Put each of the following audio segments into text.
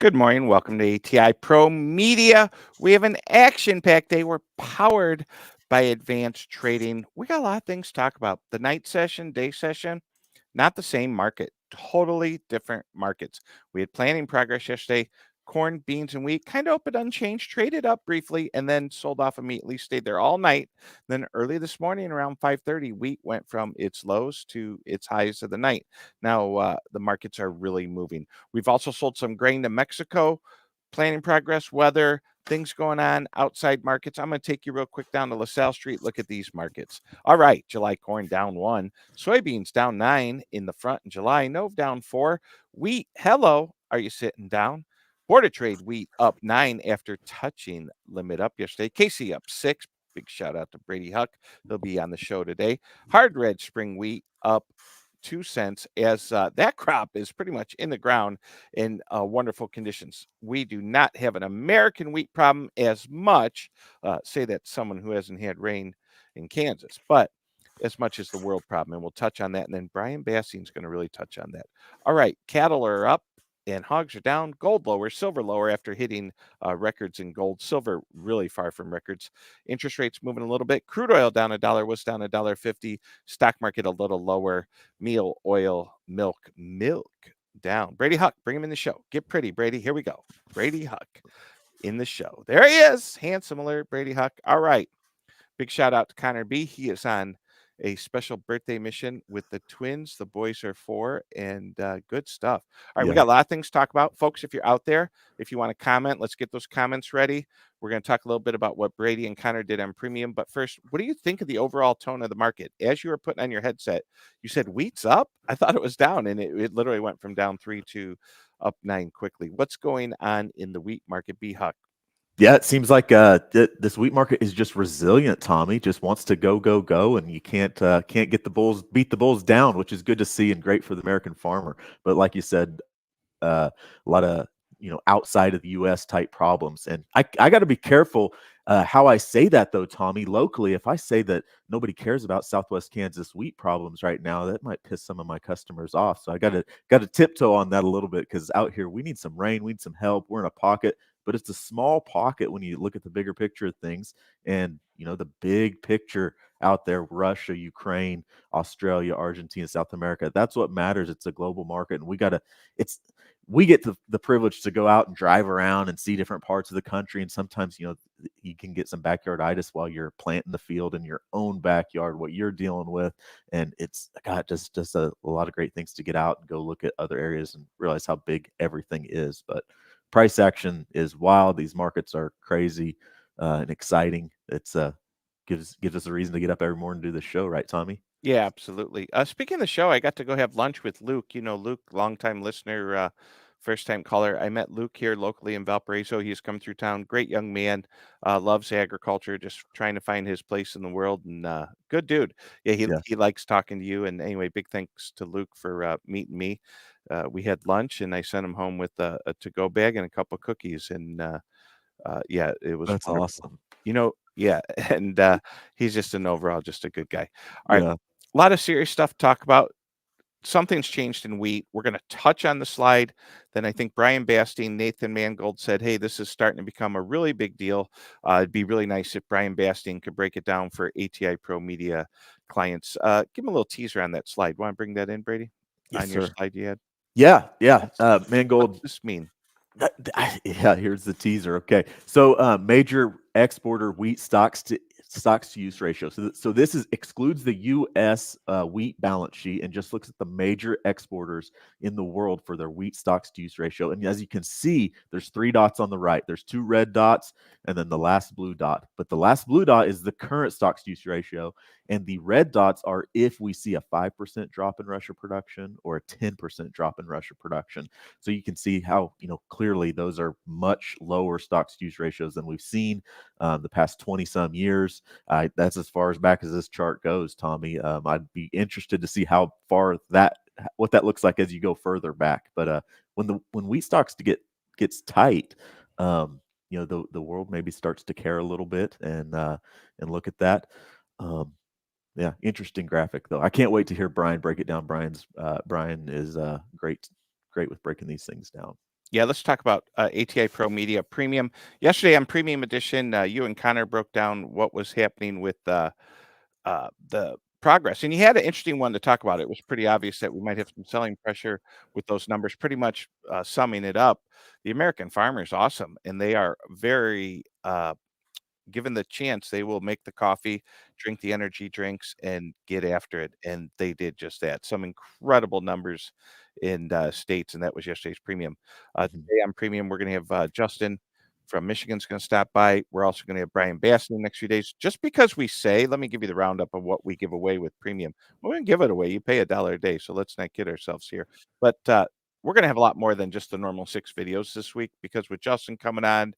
Good morning. Welcome to ATI ProMedia. We have an action-packed day. We're powered by advanced trading. We got a lot of things to talk about. The night session, day session, not the same market, totally different markets. We had planning progress yesterday. Corn, beans, and wheat kind of opened unchanged, traded up briefly, and then sold off immediately. Stayed there all night. Then early this morning, around 5:30, wheat went from its lows to its highs of the night. Now the markets are really moving. We've also sold some grain to Mexico. Planning progress, weather, things going on outside markets. I'm going to take you real quick down to LaSalle Street. Look at these markets. All right, July corn down 1, soybeans down 9 in the front in July. Nove down 4. Wheat, hello, are you sitting down? Border trade wheat up 9 after touching limit up yesterday. Casey up 6. Big shout out to Brady Huck. He'll be on the show today. Hard red spring wheat up 2 cents as that crop is pretty much in the ground in wonderful conditions. We do not have an American wheat problem as much, say that someone who hasn't had rain in Kansas, but as much as the world problem. And we'll touch on that. And then Brian Bassing's going to really touch on that. All right. Cattle are up and hogs are down. Gold lower, silver lower after hitting records in gold. Silver really far from records. Interest rates moving a little bit. Crude oil down $1, was down $1.50. Stock market a little lower. Meal, oil, milk down. Brady Huck, bring him in the show. Get pretty, Brady. Here we go. Brady Huck in the show. There he is. Handsome alert, Brady Huck. All right. Big shout out to Connor B. He is on a special birthday mission with the twins. The boys are 4 and good stuff. All right, we Yeah. got a lot of things to talk about. Folks, if you're out there, if you want to comment, let's get those comments ready. We're going to talk a little bit about what Brady and Connor did on premium. But first, what do you think of the overall tone of the market? As you were putting on your headset, you said wheat's up. I thought it was down, and it literally went from down 3 to up 9 quickly. What's going on in the wheat market, B. Huck? Yeah, it seems like this wheat market is just resilient. Tommy just wants to go, and you can't get the bulls, beat the bulls down, which is good to see and great for the American farmer. But like you said, a lot of outside of the U.S. type problems, and I got to be careful how I say that though, Tommy. Locally, if I say that nobody cares about Southwest Kansas wheat problems right now, that might piss some of my customers off. So I got to tiptoe on that a little bit because out here we need some rain, we need some help. We're in a pocket, but it's a small pocket when you look at the bigger picture of things. And the big picture out there: Russia, Ukraine, Australia, Argentina, South America. That's what matters. It's a global market, and we get the privilege to go out and drive around and see different parts of the country. And sometimes, you can get some backyarditis while you're planting the field in your own backyard, what you're dealing with. And it's got just a lot of great things to get out and go look at other areas and realize how big everything is. But price action is wild. These markets are crazy and exciting. It's gives us a reason to get up every morning and do the show, right, Tommy? Yeah, absolutely. Speaking of the show, I got to go have lunch with Luke. You know, Luke, longtime listener, first time caller. I met Luke here locally in Valparaiso. He's come through town. Great young man, loves agriculture, just trying to find his place in the world. And good dude. Yeah, Yeah. he likes talking to you. And anyway, big thanks to Luke for meeting me. We had lunch, and I sent him home with a to-go bag and a couple cookies. And yeah, it was That's wonderful. awesome. Yeah, and he's just an overall just a good guy. All right, Yeah. a lot of serious stuff to talk about. Something's changed in wheat. We're going to touch on the slide. Then I think Brian Bastine, Nathan Mangold said, hey, this is starting to become a really big deal. It'd be really nice if Brian Bastine could break it down for ATI Pro Media clients. Give him a little teaser on that slide. Want to bring that in, Brady? Yes, On your sir. slide you had? Yeah. Yeah. What's, what's Mangold. this mean? Yeah, here's the teaser. Okay, so major exporter wheat stocks to use ratio. So this is excludes the U.S. Wheat balance sheet and just looks at the major exporters in the world for their wheat stocks to use ratio. And as you can see, there's 3 dots on the right. There's 2 red dots and then the last blue dot. But the last blue dot is the current stocks to use ratio, and the red dots are if we see a 5% drop in Russia production or a 10% drop in Russia production. So you can see how, clearly those are much lower stocks to use ratios than we've seen the past 20 some years. That's as far as back as this chart goes, Tommy. I'd be interested to see how far what that looks like as you go further back. But when wheat stocks gets tight, the world maybe starts to care a little bit and look at that. Yeah, interesting graphic though. I can't wait to hear Brian break it down. Brian is great with breaking these things down. Yeah, let's talk about ATI Pro Media Premium. Yesterday on Premium Edition, you and Connor broke down what was happening with the progress, and you had an interesting one to talk about. It was pretty obvious that we might have some selling pressure with those numbers. Pretty much summing it up, the American farmer is awesome, and they are very given the chance, they will make the coffee, drink the energy drinks, and get after it. And they did just that. Some incredible numbers in states, and that was yesterday's premium. Mhm. Today on premium, we're going to have Justin from Michigan's going to stop by. We're also going to have Brian Bass in the next few days. Just because we say, let me give you the roundup of what we give away with premium. We're going to give it away. You pay $1 a day, so let's not kid ourselves here. But we're going to have a lot more than just the normal 6 videos this week because with Justin coming on,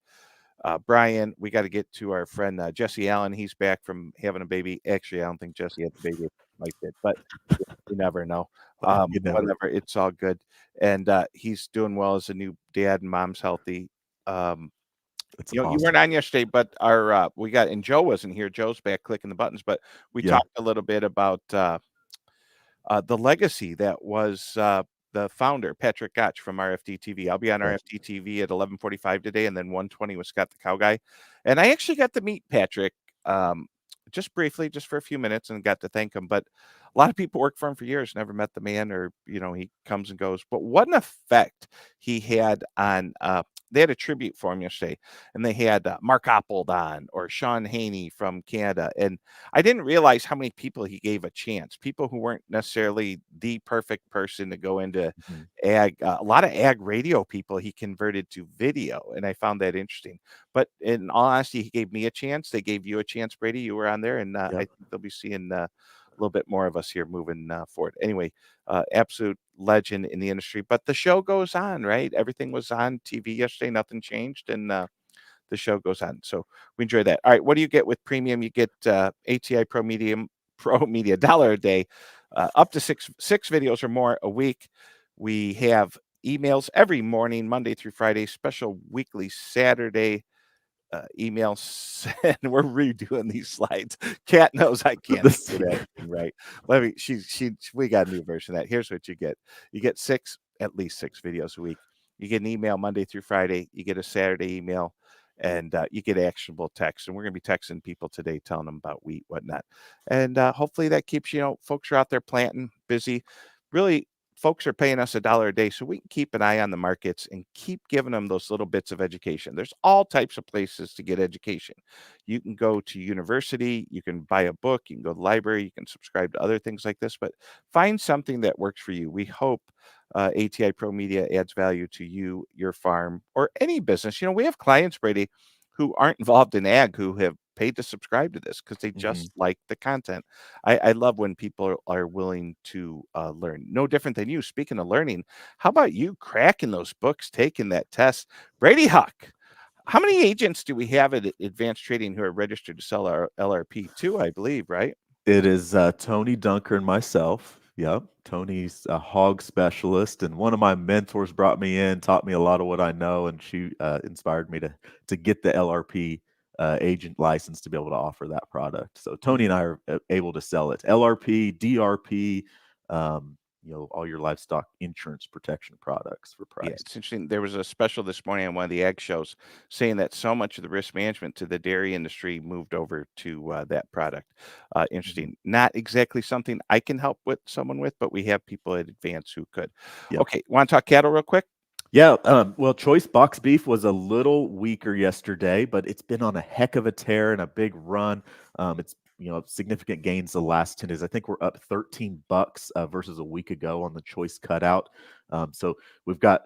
Brian, we got to get to our friend Jesse Allen. He's back from having a baby. Actually, I don't think Jesse had the baby. Mike did, but you never know. You never. Whatever, it's all good. And he's doing well as a new dad, and mom's healthy. Um, It's you weren't awesome. on yesterday, but our we got and Joe wasn't here. Joe's back clicking the buttons, but we Yeah. talked a little bit about the legacy that was the founder, Patrick Gotch from RFD TV. I'll be on Yes. RFD TV at 11:45 today, and then 1:20 with Scott the Cow Guy. And I actually got to meet Patrick um, just briefly, just for a few minutes, and got to thank him. But a lot of people work for him for years, never met the man, or he comes and goes. But what an effect he had on. They had a tribute for him yesterday, and they had Mark Oppold on or Sean Haney from Canada, and I didn't realize how many people he gave a chance. People who weren't necessarily the perfect person to go into Mhm. ag. A lot of ag radio people he converted to video, and I found that interesting. But in all honesty, he gave me a chance. They gave you a chance, Brady. You were on there, and I Yep. think they'll be seeing a little bit more of us here moving forward. Anyway, absolute legend in the industry. But the show goes on, right? Everything was on TV yesterday. Nothing changed, and the show goes on. So we enjoy that. All right, what do you get with premium? You get ATI Pro Media $1 a day, up to six videos or more a week. We have emails every morning, Monday through Friday, special weekly Saturday emails, and we're redoing these slides. Cat knows I can't This. say that thing right. Let me. We got a new version of that. Here's what you get. You get at least six videos a week. You get an email Monday through Friday. You get a Saturday email, and you get actionable text. And we're going to be texting people today, telling them about wheat, whatnot. And hopefully that keeps folks are out there planting, busy. Really, folks are paying us $1 a day, so we can keep an eye on the markets and keep giving them those little bits of education. There's all types of places to get education. You can go to university, you can buy a book, you can go to the library, you can subscribe to other things like this, but find something that works for you. We hope ATI Pro Media adds value to you, your farm, or any business. We have clients, Brady, who aren't involved in ag who have paid to subscribe to this because they Mhm. just like the content. I love when people are willing to learn. No different than you. Speaking of learning, how about you cracking those books, taking that test? Brady Huck, how many agents do we have at Advanced Trading who are registered to sell our LRP? Two, I believe, right? It is Tony Dunker and myself. Yep. Tony's a hog specialist, and one of my mentors brought me in, taught me a lot of what I know, and she inspired me to get the LRP agent license to be able to offer that product. So Tony and I are able to sell it. LRP, DRP, all your livestock insurance protection products for Yeah, price. it's interesting. There was a special this morning on one of the ag shows saying that so much of the risk management to the dairy industry moved over to that product. Mhm. Interesting. Not exactly something I can help with someone with, but we have people at Advance who could. Yep. Okay, want to talk cattle real quick? Yeah, well, choice box beef was a little weaker yesterday, but it's been on a heck of a tear and a big run. It's significant gains the last 10 days. I think we're up $13 versus a week ago on the choice cutout. So we've got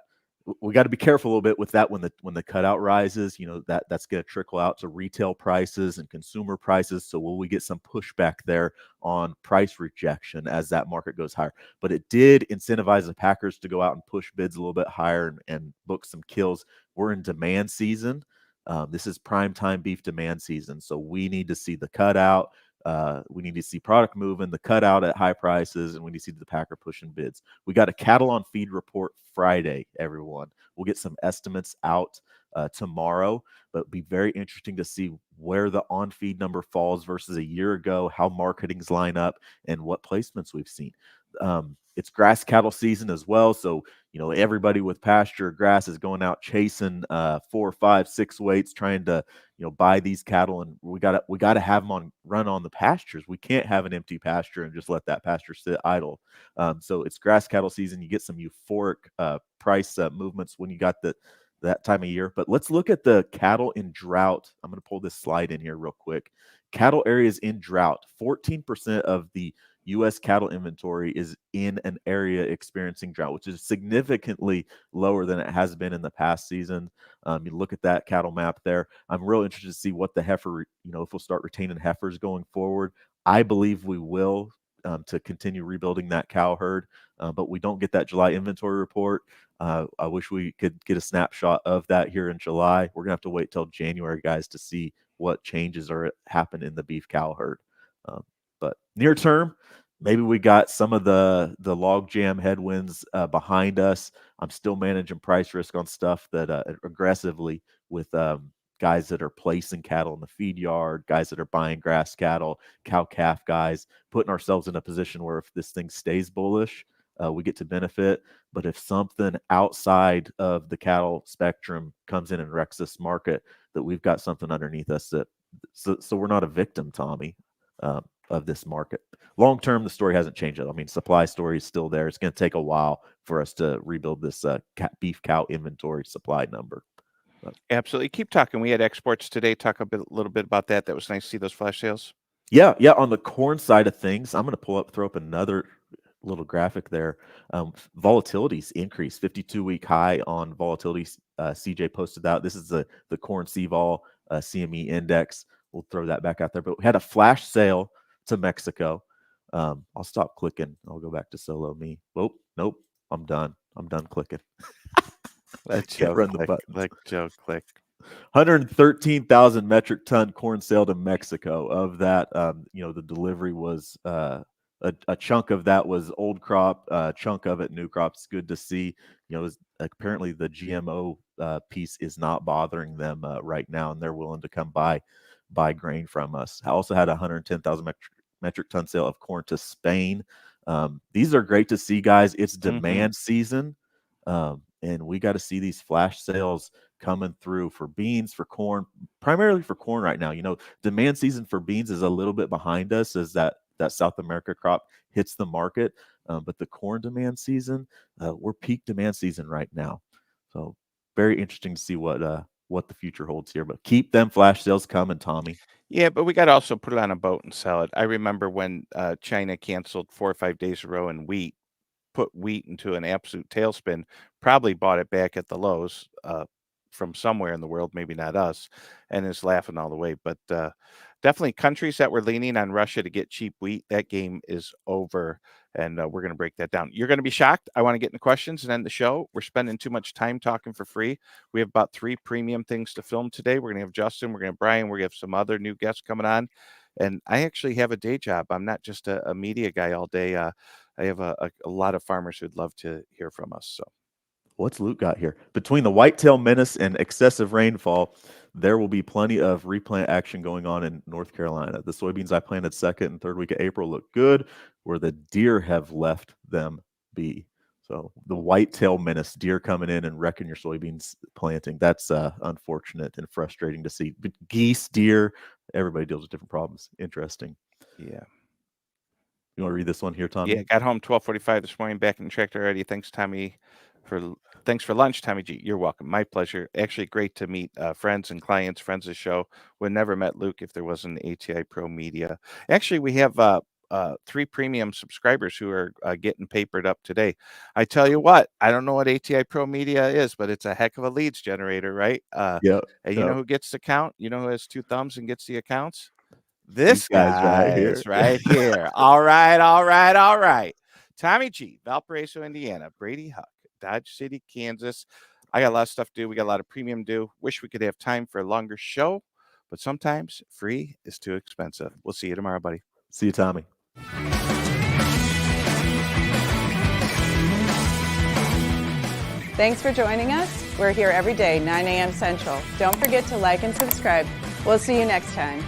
we got to be careful a little bit with that when the cutout rises. That's going to trickle out to retail prices and consumer prices. So will we get some pushback there on price rejection as that market goes higher? But it did incentivize the Packers to go out and push bids a little bit higher and book some kills. We're in demand season. This is prime time beef demand season, so we need to see the cutout. We need to see product moving, the cutout at high prices, and we need to see the Packer pushing bids. We got a cattle on feed report Friday, everyone. We'll get some estimates out tomorrow, but it'll be very interesting to see where the on feed number falls versus a year ago, how marketings line up, and what placements we've seen. It's grass cattle season as well, so everybody with pasture grass is going out chasing 4, 5, 6 weights, trying to buy these cattle, and we gotta have them run on the pastures. We can't have an empty pasture and just let that pasture sit idle. So it's grass cattle season. You get some euphoric price movements when you got that time of year. But let's look at the cattle in drought. I'm going to pull this slide in here real quick. Cattle areas in drought. 14% of the U.S. cattle inventory is in an area experiencing drought, which is significantly lower than it has been in the past season. You look at that cattle map there. I'm real interested to see what the heifer, if we'll start retaining heifers going forward. I believe we will, to continue rebuilding that cow herd, but we don't get that July inventory report. I wish we could get a snapshot of that here in July. We're gonna have to wait till January, guys, to see what changes are happen in the beef cow herd. But near term, maybe we got some of the log jam headwinds behind us. I'm still managing price risk on stuff that aggressively with guys that are placing cattle in the feed yard, guys that are buying grass cattle, cow calf guys, putting ourselves in a position where if this thing stays bullish, we get to benefit. But if something outside of the cattle spectrum comes in and wrecks this market, that we've got something underneath us so we're not a victim, Tommy, of this market. Long term, the story hasn't changed. I mean, supply story is still there. It's going to take a while for us to rebuild this beef cow inventory supply number. Absolutely. Keep talking. We had exports today. Talk a little bit about that. That was nice to see those flash sales. Yeah. On the corn side of things, I'm going to throw up another little graphic there. Volatility's increased, 52-week high on volatility. CJ posted that. This is the corn CVol CME index. We'll throw that back out there. But we had a flash sale to Mexico. I'll stop clicking. I'll go back to solo me. Oh, nope. I'm done clicking. Let Joe click. 113,000 metric ton corn sale to Mexico. Of that, the delivery was a chunk of that was old crop, chunk of it new crop. It's good to see. Apparently the GMO piece is not bothering them right now, and they're willing to come buy grain from us. I also had 110,000 metric ton sale of corn to Spain. These are great to see, guys. It's demand season, and we got to see these flash sales coming through for beans, for corn, primarily for corn right now. Demand season for beans is a little bit behind us as that South America crop hits the market. But the corn demand season, we're peak demand season right now. So very interesting to see what the future holds here. But keep them flash sales coming, Tommy. Yeah, but we got to also put it on a boat and sell it. I remember when China canceled 4 or 5 days in a row and put wheat into an absolute tailspin, probably bought it back at the lows from somewhere in the world, maybe not us, and is laughing all the way. But definitely countries that were leaning on Russia to get cheap wheat, that game is over, and we're going to break that down. You're going to be shocked. I want to get into questions and end the show. We're spending too much time talking for free. We have about 3 premium things to film today. We're going to have Justin, we're going to have Brian, we're going to have some other new guests coming on. And I actually have a day job. I'm not just a media guy all day. I have a lot of farmers who'd love to hear from us. So what's Luke got here? Between the whitetail menace and excessive rainfall, there will be plenty of replant action going on in North Carolina. The soybeans I planted 2nd and 3rd week of April look good, where the deer have left them be. So the whitetail menace, deer coming in and wrecking your soybeans planting, that's unfortunate and frustrating to see. But geese, deer, everybody deals with different problems. Interesting. Yeah. You want to read this one here, Tommy? Yeah, got home 12:45 this morning, back in the tractor already. Thanks, Tommy, thanks for lunch, Tommy G. You're welcome. My pleasure. Actually, great to meet friends and clients, friends of the show. Would never met Luke if there wasn't ATI Pro Media. Actually, we have 3 premium subscribers who are getting papered up today. I tell you what, I don't know what ATI Pro Media is, but it's a heck of a leads generator, right? Yeah. And you know who gets the count? You know who has 2 thumbs and gets the accounts? This guy is right here. All right. Tommy G, Valparaiso, Indiana. Brady Huck, Dodge City, Kansas. I got a lot of stuff to do. We got a lot of premium to do. Wish we could have time for a longer show, but sometimes free is too expensive. We'll see you tomorrow, buddy. See you, Tommy. Thanks for joining us. We're here every day, 9 a.m. Central. Don't forget to like and subscribe. We'll see you next time.